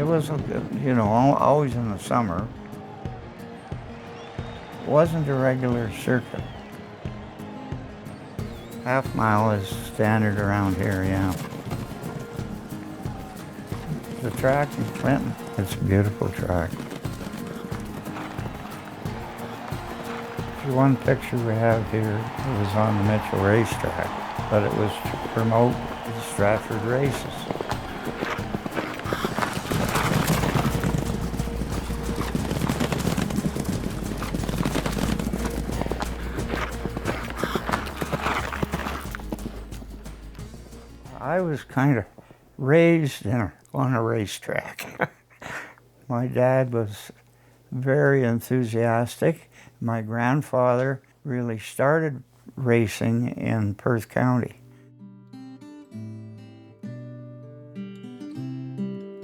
It was, you know, always in the summer. It wasn't a regular circuit. Half mile is standard around here, yeah. The track in Clinton, it's a beautiful track. The one picture we have here, it was on the Mitchell racetrack, but it was to promote the Stratford races. I was kind of raised on a racetrack. My dad was very enthusiastic. My grandfather really started racing in Perth County.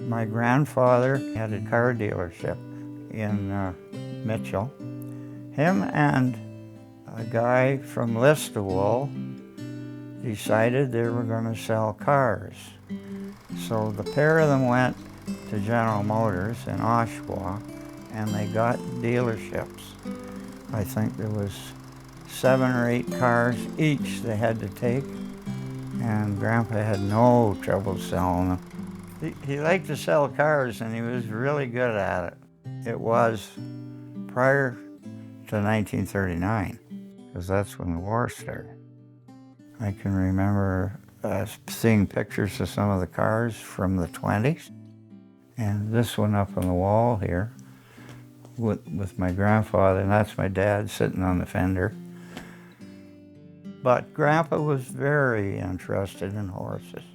My grandfather had a car dealership in Mitchell. Him and a guy from Listowel decided they were going to sell cars. So the pair of them went to General Motors in Oshawa and they got dealerships. I think there was 7 or 8 cars each they had to take, and Grandpa had no trouble selling them. He liked to sell cars and he was really good at it. It was prior to 1939, because that's when the war started. I can remember seeing pictures of some of the cars from the 20s, and this one up on the wall here with my grandfather, and that's my dad sitting on the fender. But Grandpa was very interested in horses,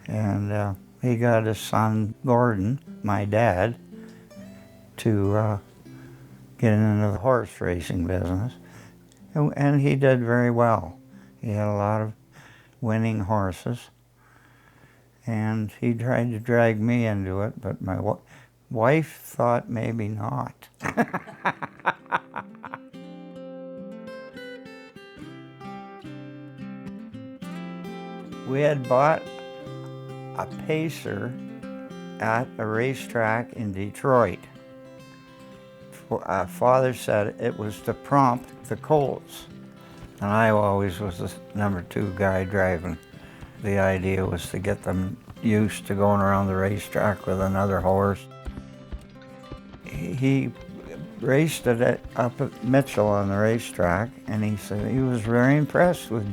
and he got his son Gordon, my dad, to get into the horse racing business, and he did very well. He had a lot of winning horses, and he tried to drag me into it, but my wife thought maybe not. We had bought a pacer at a racetrack in Detroit. Father said it was to prompt the colts. And I always was the number 2 guy driving. The idea was to get them used to going around the racetrack with another horse. He raced it up at Mitchell on the racetrack, and he said he was very impressed with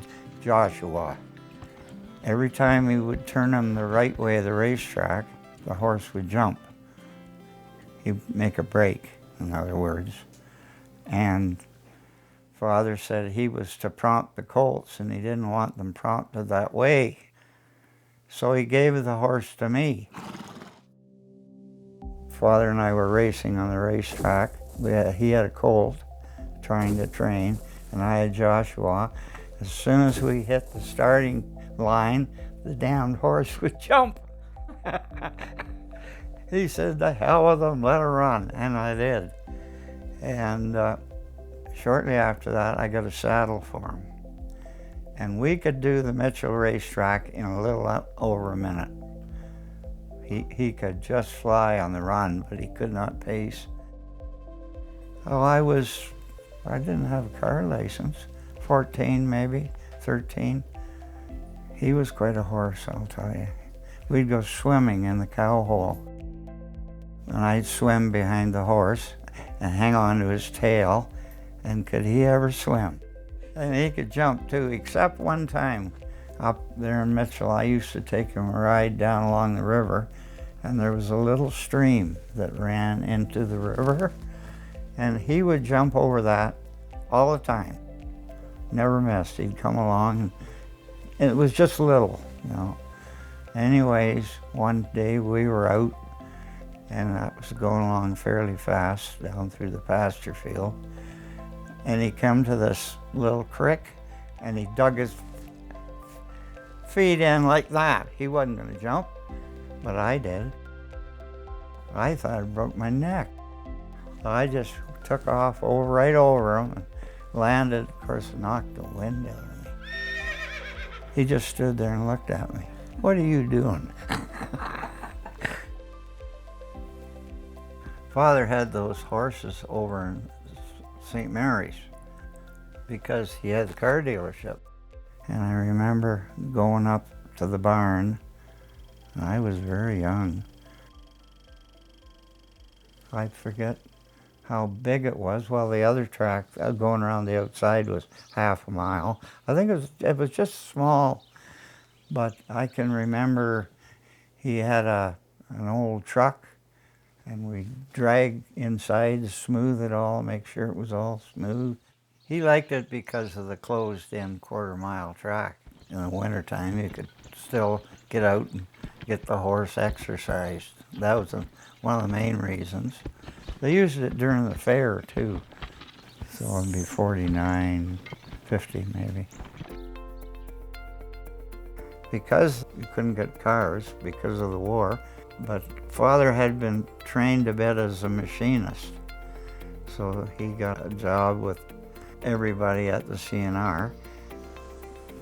Joshua. Every time he would turn him the right way of the racetrack, the horse would jump. He'd make a break, in other words. And Father said he was to prompt the colts, and he didn't want them prompted that way. So he gave the horse to me. Father and I were racing on the racetrack. He had a colt trying to train, and I had Joshua. As soon as we hit the starting line, the damned horse would jump. He said, "The hell with them, let her run," and I did. And shortly after that, I got a saddle for him. And we could do the Mitchell racetrack in a little over a minute. He could just fly on the run, but he could not pace. Oh, I didn't have a car license, 14 maybe, 13. He was quite a horse, I'll tell you. We'd go swimming in the cow hole. And I'd swim behind the horse and hang on to his tail. And could he ever swim? And he could jump too, except one time up there in Mitchell, I used to take him a ride down along the river, and there was a little stream that ran into the river, and he would jump over that all the time. Never missed. He'd come along, and it was just little, you know. Anyways, one day we were out, and that was going along fairly fast down through the pasture field. And he come to this little creek, and he dug his feet in like that. He wasn't going to jump, but I did. I thought I broke my neck. So I just took off right over him and landed, of course, knocked the wind out of me. He just stood there and looked at me. "What are you doing?" Father had those horses over in St. Mary's because he had the car dealership. And I remember going up to the barn. I was very young. I forget how big it was. Well, the other track going around the outside was half a mile. I think it was just small, but I can remember he had an old truck, and we dragged inside to smooth it all, make sure it was all smooth. He liked it because of the closed-in quarter-mile track. In the wintertime, you could still get out and get the horse exercised. That was one of the main reasons. They used it during the fair, too. So it'd be 49, 50 maybe. Because you couldn't get cars because of the war, but Father had been trained a bit as a machinist. So he got a job with everybody at the CNR.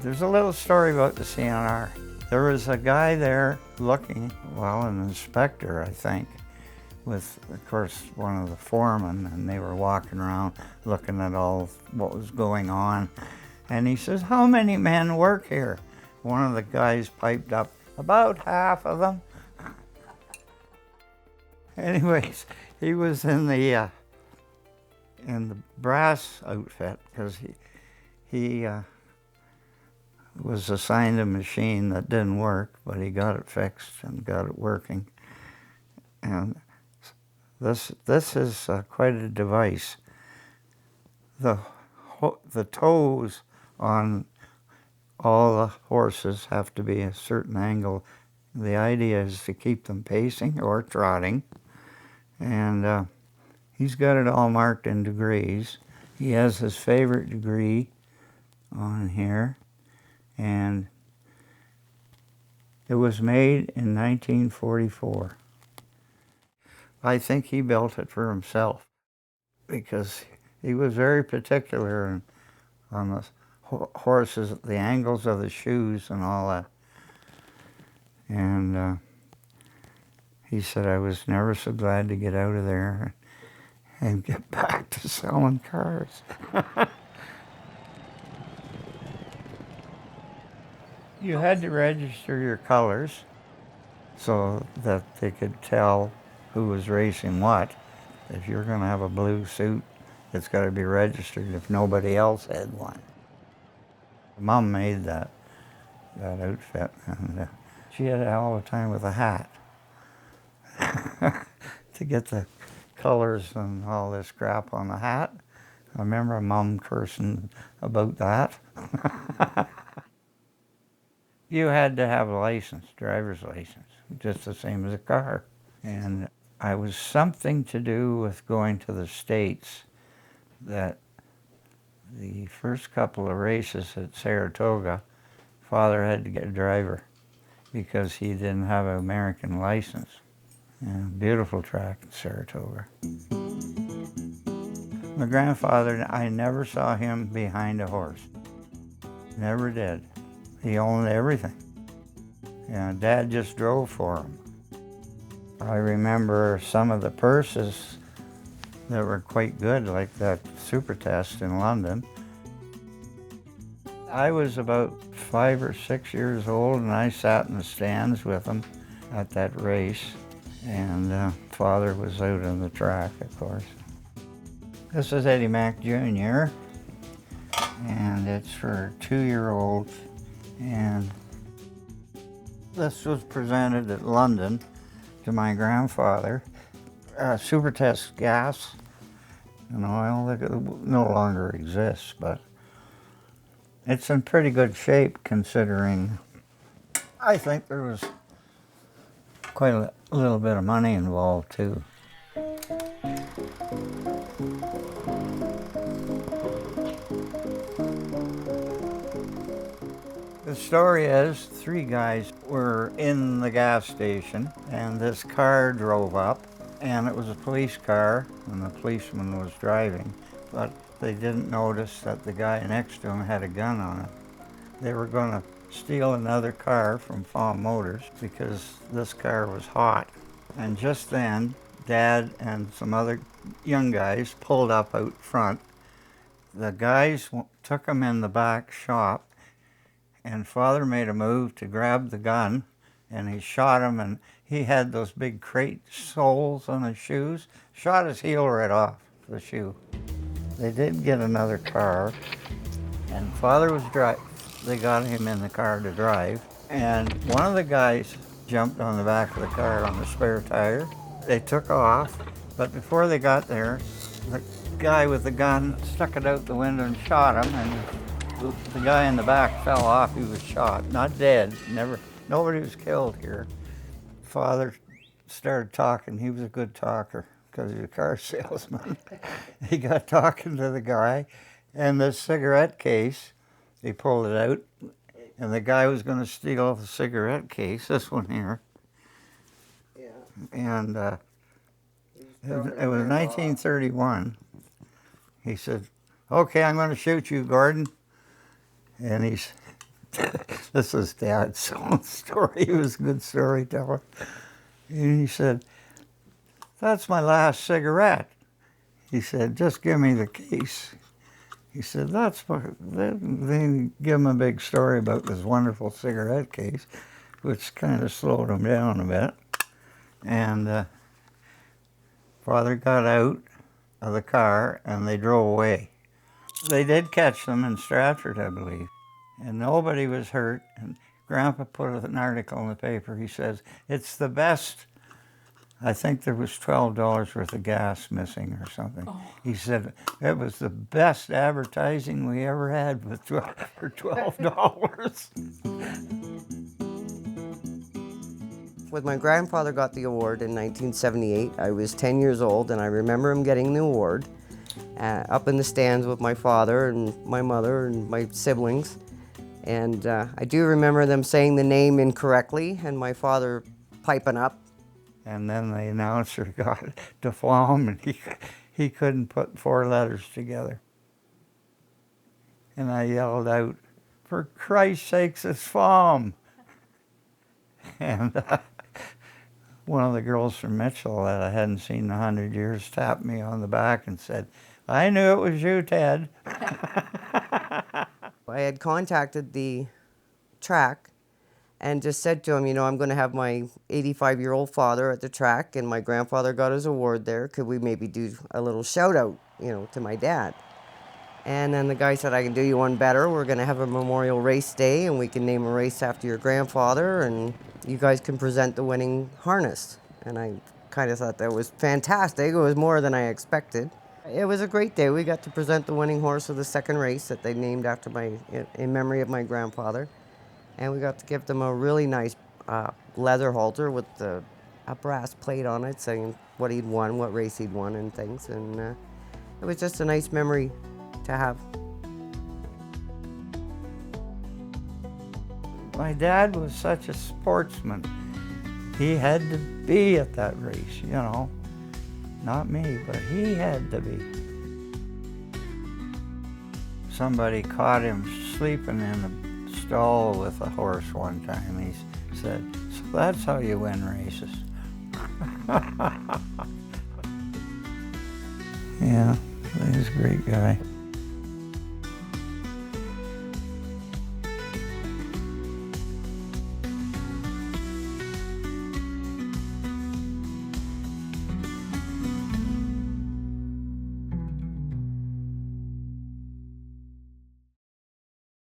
There's a little story about the CNR. There was a guy there looking, well, an inspector, I think, with, of course, one of the foremen, and they were walking around looking at all what was going on. And he says, "How many men work here?" One of the guys piped up, "About half of them." Anyways, he was in the brass outfit because he was assigned a machine that didn't work, but he got it fixed and got it working. And this is quite a device. The toes on all the horses have to be a certain angle. The idea is to keep them pacing or trotting. And he's got it all marked in degrees. He has his favorite degree on here. And it was made in 1944. I think he built it for himself because he was very particular on the horses, the angles of the shoes and all that. And he said, "I was never so glad to get out of there and get back to selling cars." You had to register your colors so that they could tell who was racing what. If you're going to have a blue suit, it's got to be registered if nobody else had one. Mom made that outfit, and she had it all the time with a hat to get the colors and all this crap on the hat. I remember Mom cursing about that. You had to have a license, driver's license, just the same as a car. And I was something to do with going to the States that the first couple of races at Saratoga, Father had to get a driver because he didn't have an American license. Yeah, beautiful track in Saratoga. My grandfather, I never saw him behind a horse. Never did. He owned everything. Yeah, Dad just drove for him. I remember some of the purses that were quite good, like that Super Test in London. I was about 5 or 6 years old, and I sat in the stands with him at that race. And Father was out on the track, of course. This is Eddie Mac Jr., and it's for 2-year-olds. And this was presented at London to my grandfather. Super Test gas and oil, it no longer exists, but it's in pretty good shape considering I think there was quite a little bit of money involved too. The story is 3 guys were in the gas station and this car drove up, and it was a police car and the policeman was driving, but they didn't notice that the guy next to him had a gun on it. They were going to steal another car from Fawm Motors because this car was hot. And just then Dad and some other young guys pulled up out front. The guys took him in the back shop, and Father made a move to grab the gun, and he shot him, and he had those big crate soles on his shoes, shot his heel right off the shoe. They did get another car, and Father was they got him in the car to drive, and one of the guys jumped on the back of the car on the spare tire. They took off, but before they got there, the guy with the gun stuck it out the window and shot him, and the guy in the back fell off. He was shot, not dead. Nobody was killed here. Father started talking. He was a good talker because he was a car salesman. He got talking to the guy, and the cigarette case, he pulled it out, and the guy was going to steal the cigarette case, this one here. Yeah. And it was 1931. He said, "Okay, I'm going to shoot you, Gordon." And this is Dad's own story. He was a good storyteller. And he said, "That's my last cigarette." He said, "Just give me the case." He said, They give him a big story about this wonderful cigarette case, which kind of slowed him down a bit. And Father got out of the car, and they drove away. They did catch them in Stratford, I believe, and nobody was hurt. And Grandpa put an article in the paper. He says, "It's the best." I think there was $12 worth of gas missing or something. Oh. He said it was the best advertising we ever had for $12. When my grandfather got the award in 1978, I was 10 years old, and I remember him getting the award up in the stands with my father and my mother and my siblings. And I do remember them saying the name incorrectly, and my father piping up. And then the announcer got to Fawm, and he couldn't put 4 letters together. And I yelled out, "For Christ's sakes, it's Fawm!" And one of the girls from Mitchell that I hadn't seen in 100 years tapped me on the back and said, "I knew it was you, Ted." I had contacted the track and just said to him, "I'm going to have my 85-year-old father at the track, and my grandfather got his award there. Could we maybe do a little shout out, to my dad?" And then the guy said, "I can do you one better. We're going to have a memorial race day, and we can name a race after your grandfather, and you guys can present the winning harness." And I kind of thought that was fantastic. It was more than I expected. It was a great day. We got to present the winning horse of the second race that they named after in memory of my grandfather. And we got to give them a really nice leather halter with a brass plate on it saying what he'd won, what race he'd won and things. And it was just a nice memory to have. My dad was such a sportsman. He had to be at that race, Not me, but he had to be. Somebody caught him sleeping in the stall with a horse one time. He said, "So that's how you win races." Yeah, he's a great guy.